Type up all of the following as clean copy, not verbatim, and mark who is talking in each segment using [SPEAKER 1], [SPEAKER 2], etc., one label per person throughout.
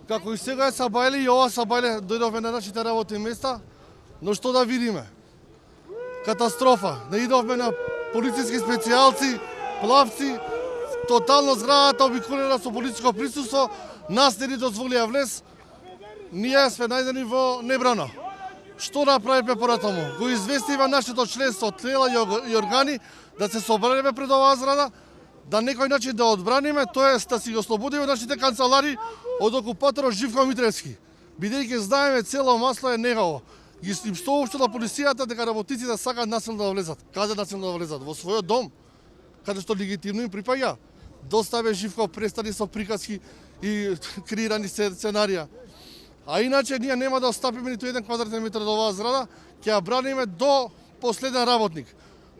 [SPEAKER 1] Како и сега е Сабајле и ова Сабајле дојдовме на нашите работни места, но што да видиме? Катастрофа. Не идовме на полициски специјалци, плавци, тотално зградата обиколена со полициско присуство, нас не ни дозволија влез, ние сме најдени во небрано. Што направиме понатаму? Го известива нашето членство, тела и органи да се собереме пред оваа зграда, да некој начин да одбраниме, тоест да си го ослободиме нашите канцелари од окупаторот Живко Митревски. Бидејќи знаеме цело масло е негово. Ги им соопштила полицијата дека работниците сакаат насилно да влезат. Каде насилно да влезат? Во својот дом, каде што легитимно им припаѓа. Доста бе, Живко, престани со приказки и креирани сценарија. А иначе ние нема да остапиме ниту еден квадратен метар од оваа зграда, ќе ја браниме до последен работник.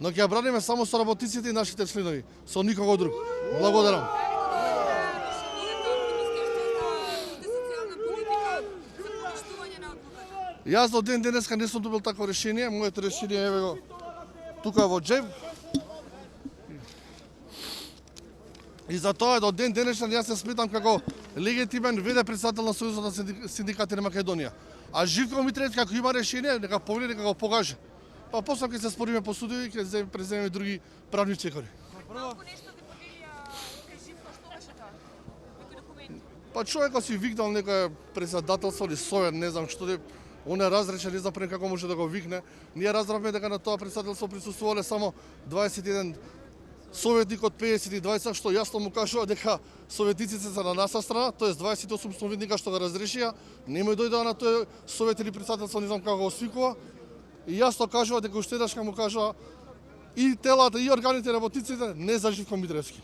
[SPEAKER 1] Но ќе ја браниме само со работниците и нашите членови, со никого друг. Благодарам. Јас до ден денеска не сум добил такво решение, моето решение е го тука во джеб. И затоа до ден денешен јас се сметам како легитимен ВД председател на Сојузот на синдикати на Македонија. А Живко Митревски како има решение, нека поведе, нека го покаже. Па после ќе се спориме по судови и ќе преземеме други правни чекори. Па човекот си викнал некој председателство или совет, не знам што де, он е разречен, не знам како може да го викне. Ние разбравме дека на тоа председателство присуствувале само 21 советник од 50 што јасно му кажува дека советниците се на наша страна, тоест 28 советника што го разрешија, немој дојдоа на тој совет или председателство, не знам како го свикува. И јасно кажува дека уште еднаш му кажува и телата и органите работниците не за Живко Митревски.